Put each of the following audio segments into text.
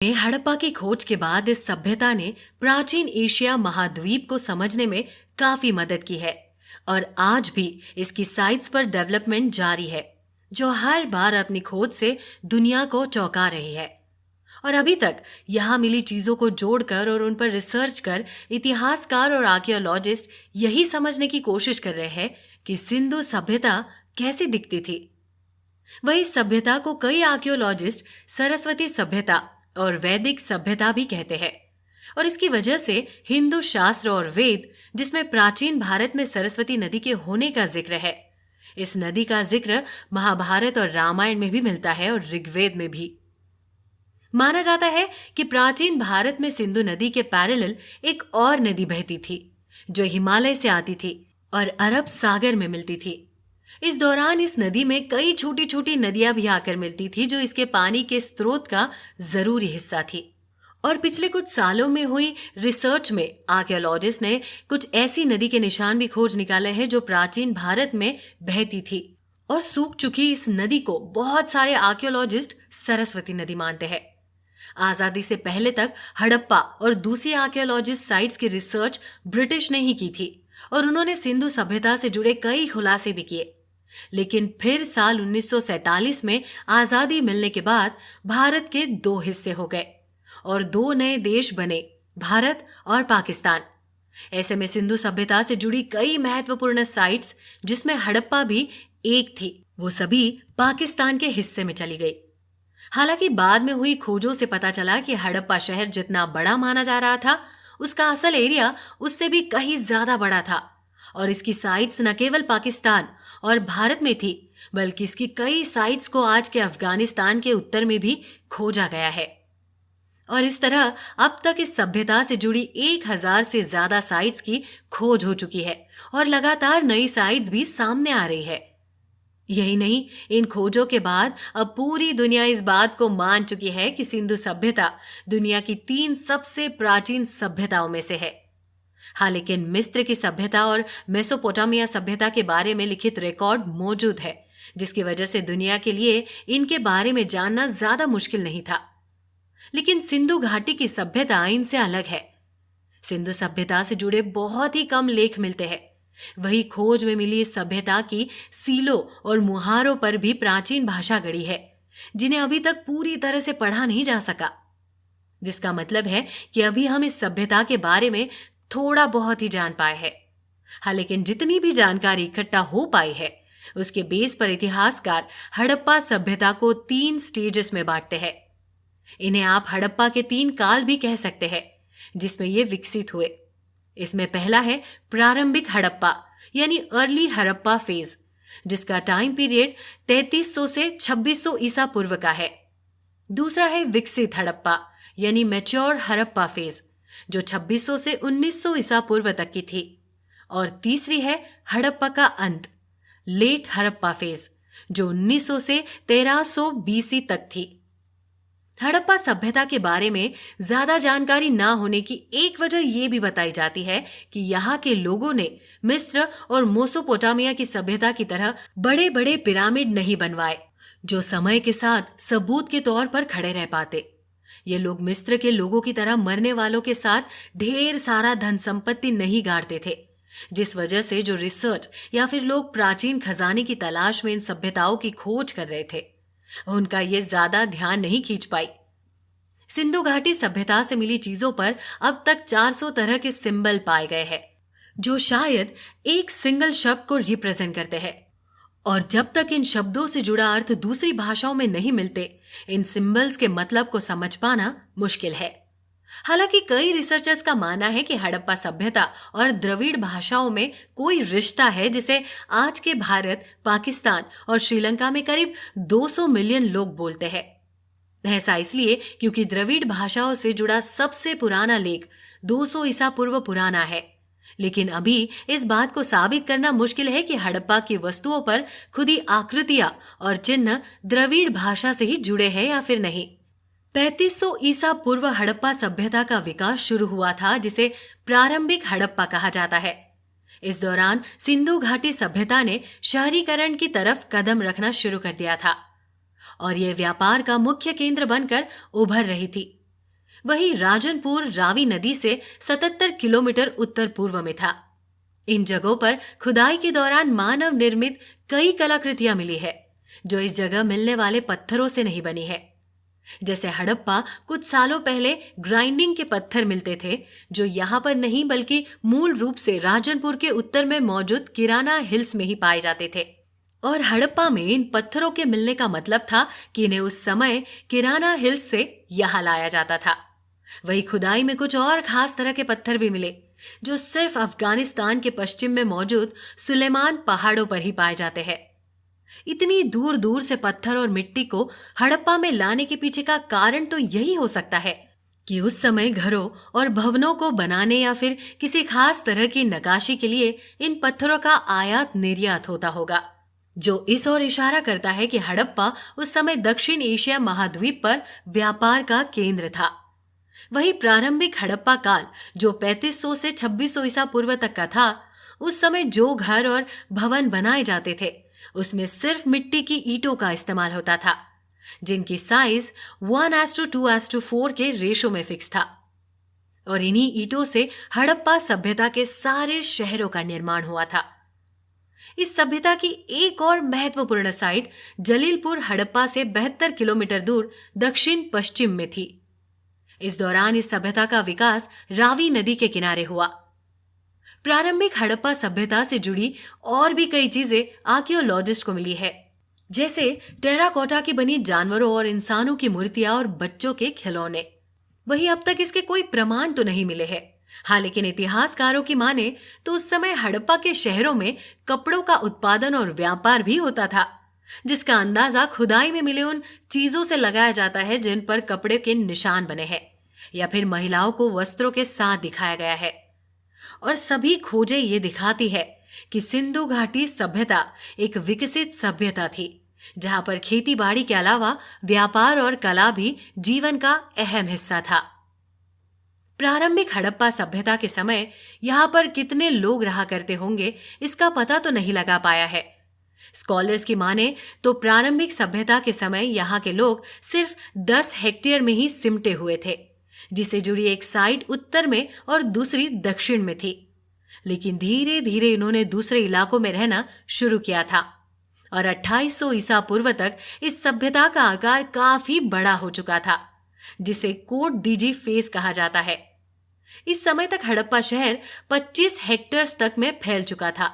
हड़प्पा की खोज के बाद इस सभ्यता ने प्राचीन एशिया महाद्वीप को समझने में काफी मदद की है और आज भी इसकी साइट्स पर डेवलपमेंट जारी है, जो हर बार अपनी खोज से दुनिया को चौंका रही है। और अभी तक यहाँ मिली चीजों को जोड़कर और उन पर रिसर्च कर इतिहासकार और आर्कियोलॉजिस्ट यही समझने की कोशिश कर रहे हैं कि सिंधु सभ्यता कैसी दिखती थी। वही सभ्यता को कई आर्कियोलॉजिस्ट सरस्वती सभ्यता और वैदिक सभ्यता भी कहते हैं। और इसकी वजह से हिंदू शास्त्र और वेद, जिसमें प्राचीन भारत में सरस्वती नदी के होने का जिक्र है, इस नदी का जिक्र महाभारत और रामायण में भी मिलता है और ऋग्वेद में भी। माना जाता है कि प्राचीन भारत में सिंधु नदी के पैरेलल एक और नदी बहती थी, जो हिमालय से आती थी और अरब सागर में मिलती थी। इस दौरान इस नदी में कई छोटी छोटी नदियां भी आकर मिलती थी, जो इसके पानी के स्रोत का जरूरी हिस्सा थी। और पिछले कुछ सालों में हुई रिसर्च में आर्कियोलॉजिस्ट ने कुछ ऐसी नदी के निशान भी खोज निकाले हैं जो प्राचीन भारत में बहती थी। और सूख चुकी इस नदी को बहुत सारे आर्कियोलॉजिस्ट सरस्वती नदी मानते हैं। आजादी से पहले तक हड़प्पा और दूसरी आर्कियोलॉजिस्ट साइट्स की रिसर्च ब्रिटिश ने ही की थी और उन्होंने सिंधु सभ्यता से जुड़े कई खुलासे भी किए। लेकिन फिर साल 1947 में आजादी मिलने के बाद भारत के दो हिस्से हो गए और दो नए देश बने, भारत और पाकिस्तान। ऐसे में सिंधु सभ्यता से जुड़ी कई महत्वपूर्ण साइट्स, जिसमें हड़प्पा भी एक थी, वो सभी पाकिस्तान के हिस्से में चली गई। हालांकि बाद में हुई खोजों से पता चला कि हड़प्पा शहर जितना बड़ा माना जा रहा था, उसका असल एरिया उससे भी कहीं ज्यादा बड़ा था और इसकी साइट्स न केवल पाकिस्तान और भारत में थी, बल्कि इसकी कई साइट्स को आज के अफगानिस्तान के उत्तर में भी खोजा गया है। और इस तरह अब तक इस सभ्यता से जुड़ी 1000 से ज्यादा साइट्स की खोज हो चुकी है और लगातार नई साइट्स भी सामने आ रही है। यही नहीं, इन खोजों के बाद अब पूरी दुनिया इस बात को मान चुकी है कि सिंधु सभ्यता दुनिया की 3 सबसे प्राचीन सभ्यताओं में से है। हाँ, लेकिन मिस्र की सभ्यता और मेसोपोटामिया सभ्यता के बारे में लिखित रिकॉर्ड मौजूद है, जिसकी वजह से दुनिया के लिए इनके बारे में जानना ज्यादा मुश्किल नहीं था। लेकिन सिंधु घाटी की सभ्यता इनसे अलग है। सिंधु सभ्यता से जुड़े बहुत ही कम लेख मिलते हैं। वही खोज में मिली इस सभ्यता की सीलों और मुहारों पर भी प्राचीन भाषा गढ़ी है, जिन्हें अभी तक पूरी तरह से पढ़ा नहीं जा सका। जिसका मतलब है कि अभी हम इस सभ्यता के बारे में थोड़ा बहुत ही जान पाए हैं। हाँ, लेकिन जितनी भी जानकारी इकट्ठा हो पाई है, उसके बेस पर इतिहासकार हड़प्पा सभ्यता को 3 स्टेजेस में बांटते हैं। इन्हें आप हड़प्पा के 3 काल भी कह सकते हैं, जिसमें ये विकसित हुए। इसमें पहला है प्रारंभिक हड़प्पा यानी अर्ली हड़प्पा फेज, जिसका टाइम पीरियड 3300 से 2600 ईसा पूर्व का है। दूसरा है विकसित हड़प्पा यानी मैच्योर हड़प्पा फेज, जो 2600 से 1900 ईसा पूर्व तक की थी। और तीसरी है हड़प्पा का अंत, लेट हड़प्पा फेज, जो 1900 से 1300 बीसी तक थी। हड़प्पा सभ्यता के बारे में ज्यादा जानकारी ना होने की एक वजह यह भी बताई जाती है कि यहाँ के लोगों ने मिस्र और मेसोपोटामिया की सभ्यता की तरह बड़े बड़े पिरामिड नहीं बनवाए, जो समय के साथ सबूत के तौर पर खड़े रह पाते। ये लोग मिस्र के लोगों की तरह मरने वालों के साथ ढेर सारा धन संपत्ति नहीं गाड़ते थे, जिस वजह से जो रिसर्च या फिर लोग प्राचीन खजाने की तलाश में इन सभ्यताओं की खोज कर रहे थे, उनका ये ज्यादा ध्यान नहीं खींच पाई। सिंधु घाटी सभ्यता से मिली चीजों पर अब तक 400 तरह के सिंबल पाए गए हैं, जो शायद एक सिंगल शब्द को रिप्रेजेंट करते हैं। और जब तक इन शब्दों से जुड़ा अर्थ दूसरी भाषाओं में नहीं मिलते, इन सिंबल्स के मतलब को समझ पाना मुश्किल है। हालांकि कई रिसर्चर्स का मानना है कि हड़प्पा सभ्यता और द्रविड़ भाषाओं में कोई रिश्ता है, जिसे आज के भारत, पाकिस्तान और श्रीलंका में करीब 200 मिलियन लोग बोलते हैं। ऐसा इसलिए क्योंकि द्रविड़ भाषाओं से जुड़ा सबसे पुराना लेख 200 ईसा पूर्व पुराना है। लेकिन अभी इस बात को साबित करना मुश्किल है कि हड़प्पा की वस्तुओं पर खुदी आकृतियां और चिन्ह द्रविड़ भाषा से ही जुड़े हैं या फिर नहीं। 3500 ईसा पूर्व हड़प्पा सभ्यता का विकास शुरू हुआ था, जिसे प्रारंभिक हड़प्पा कहा जाता है। इस दौरान सिंधु घाटी सभ्यता ने शहरीकरण की तरफ कदम रखना शुरू कर दिया था और यह व्यापार का मुख्य केंद्र बनकर उभर रही थी। वही राजनपुर रावी नदी से 77 किलोमीटर उत्तर पूर्व में था। इन जगहों पर खुदाई के दौरान मानव निर्मित कई कलाकृतियां मिली है, जो इस जगह मिलने वाले पत्थरों से नहीं बनी है। जैसे हड़प्पा कुछ सालों पहले ग्राइंडिंग के पत्थर मिलते थे, जो यहाँ पर नहीं बल्कि मूल रूप से राजनपुर के उत्तर में मौजूद किराना हिल्स में ही पाए जाते थे। और हड़प्पा में इन पत्थरों के मिलने का मतलब था कि इन्हें उस समय किराना हिल्स से यहाँ लाया जाता था। वही खुदाई में कुछ और खास तरह के पत्थर भी मिले, जो सिर्फ अफगानिस्तान के पश्चिम में मौजूद सुलेमान पहाड़ों पर ही पाए जाते हैं। इतनी दूर दूर से पत्थर और मिट्टी को हड़प्पा में लाने के पीछे का कारण तो यही हो सकता है कि उस समय घरों और भवनों को बनाने या फिर किसी खास तरह की नक्काशी के लिए इन पत्थरों का आयात निर्यात होता होगा, जो इस ओर इशारा करता है कि हड़प्पा उस समय दक्षिण एशिया महाद्वीप पर व्यापार का केंद्र था। वही प्रारंभिक हड़प्पा काल, जो 3500 से 2600 ईसा पूर्व तक का था, उस समय जो घर और भवन बनाए जाते थे उसमें सिर्फ मिट्टी की ईंटों का इस्तेमाल होता था, जिनकी साइज 1:2:4 के रेशो में फिक्स था। और इन्हीं ईंटों से हड़प्पा सभ्यता के सारे शहरों का निर्माण हुआ था। इस सभ्यता की एक और महत्वपूर्ण साइट जलीलपुर हड़प्पा से 72 किलोमीटर दूर दक्षिण पश्चिम में थी। इस दौरान इस सभ्यता का विकास रावी नदी के किनारे हुआ। प्रारंभिक हड़प्पा सभ्यता से जुड़ी और भी कई चीजें आर्कियोलॉजिस्ट को मिली है, जैसे टेराकोटा की बनी जानवरों और इंसानों की मूर्तियां और बच्चों के खिलौने। वही अब तक इसके कोई प्रमाण तो नहीं मिले हैं। हाँ, लेकिन इतिहासकारों की माने तो उस समय हड़प्पा के शहरों में कपड़ों का उत्पादन और व्यापार भी होता था, जिसका अंदाजा खुदाई में मिले उन चीजों से लगाया जाता है जिन पर कपड़े के निशान बने हैं या फिर महिलाओं को वस्त्रों के साथ दिखाया गया है। और सभी खोजें ये दिखाती है कि सिंधु घाटी सभ्यता एक विकसित सभ्यता थी, जहां पर खेती बाड़ी के अलावा व्यापार और कला भी जीवन का अहम हिस्सा था। प्रारंभिक हड़प्पा सभ्यता के समय यहाँ पर कितने लोग रहा करते होंगे, इसका पता तो नहीं लगा पाया है। स्कॉलर्स की माने तो प्रारंभिक सभ्यता के समय यहाँ के लोग सिर्फ 10 हेक्टेयर में ही सिमटे हुए थे, जिसे जुड़ी एक साइड उत्तर में और दूसरी दक्षिण में थी। लेकिन धीरे धीरे इन्होंने दूसरे इलाकों में रहना शुरू किया था और 2800 ईसा पूर्व तक इस सभ्यता का आकार काफी बड़ा हो चुका था, जिसे कोट डीजी फेस कहा जाता है। इस समय तक हड़प्पा शहर 25 हेक्टेयर तक में फैल चुका था,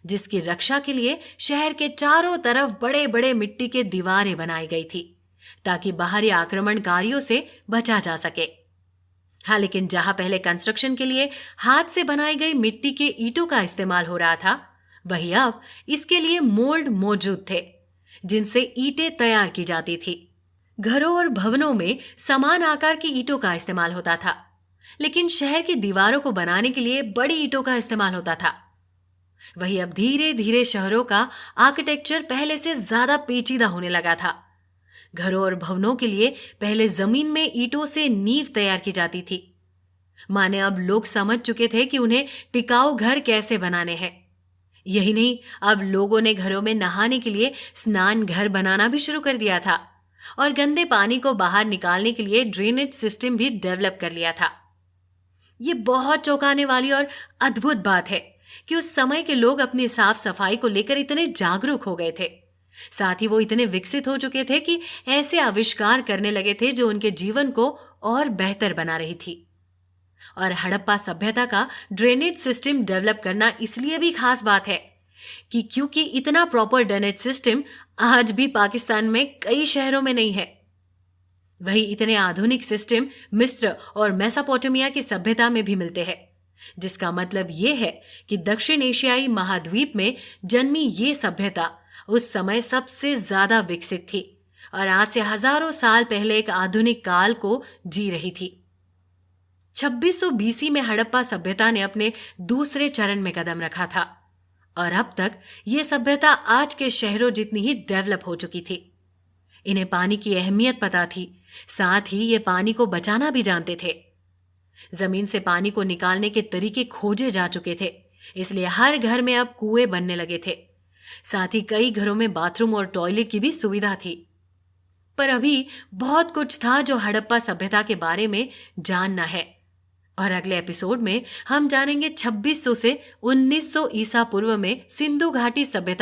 जिसकी रक्षा के लिए शहर के चारों तरफ बड़े बड़े मिट्टी के दीवारें बनाई गई थी, ताकि बाहरी आक्रमणकारियों से बचा जा सके। हाँ, लेकिन जहां पहले कंस्ट्रक्शन के लिए हाथ से बनाई गई मिट्टी के ईंटों का इस्तेमाल हो रहा था, वही अब इसके लिए मोल्ड मौजूद थे, जिनसे ईंटें तैयार की जाती थी। घरों और भवनों में समान आकार की ईंटों का इस्तेमाल होता था, लेकिन शहर की दीवारों को बनाने के लिए बड़ी ईंटों का इस्तेमाल होता था। वही अब धीरे धीरे शहरों का आर्किटेक्चर पहले से ज्यादा पेचीदा होने लगा था। घरों और भवनों के लिए पहले जमीन में ईंटों से नींव तैयार की जाती थी। माने अब लोग समझ चुके थे कि उन्हें टिकाऊ घर कैसे बनाने हैं। यही नहीं, अब लोगों ने घरों में नहाने के लिए स्नान घर बनाना भी शुरू कर दिया था और गंदे पानी को बाहर निकालने के लिए ड्रेनेज सिस्टम भी डेवलप कर लिया था। ये बहुत चौंकाने वाली और अद्भुत बात है कि उस समय के लोग अपनी साफ सफाई को लेकर इतने जागरूक हो गए थे। साथ ही वो इतने विकसित हो चुके थे कि ऐसे आविष्कार करने लगे थे जो उनके जीवन को और बेहतर बना रही थी। और हड़प्पा सभ्यता का ड्रेनेज सिस्टम डेवलप करना इसलिए भी खास बात है कि क्योंकि इतना प्रॉपर ड्रेनेज सिस्टम आज भी पाकिस्तान में कई शहरों में नहीं है। वही इतने आधुनिक सिस्टम मिस्र और मेसोपोटामिया की सभ्यता में भी मिलते हैं, जिसका मतलब ये है कि दक्षिण एशियाई महाद्वीप में जन्मी ये सभ्यता उस समय सबसे ज्यादा विकसित थी और आज से हजारों साल पहले एक आधुनिक काल को जी रही थी। 2600 बीसी में हड़प्पा सभ्यता ने अपने दूसरे चरण में कदम रखा था और अब तक ये सभ्यता आज के शहरों जितनी ही डेवलप हो चुकी थी। इन्हें पानी की अहमियत पता थी, साथ ही ये पानी को बचाना भी जानते थे। जमीन से पानी को निकालने के तरीके खोजे जा चुके थे, इसलिए हर घर में अब कुएं बनने लगे थे। साथ ही कई घरों में बाथरूम और टॉयलेट की भी सुविधा थी। पर अभी बहुत कुछ था जो हड़प्पा सभ्यता के बारे में जानना है। और अगले एपिसोड में हम जानेंगे 2600 से 1900 ईसा पूर्व में सिंधु घाटी सभ्यता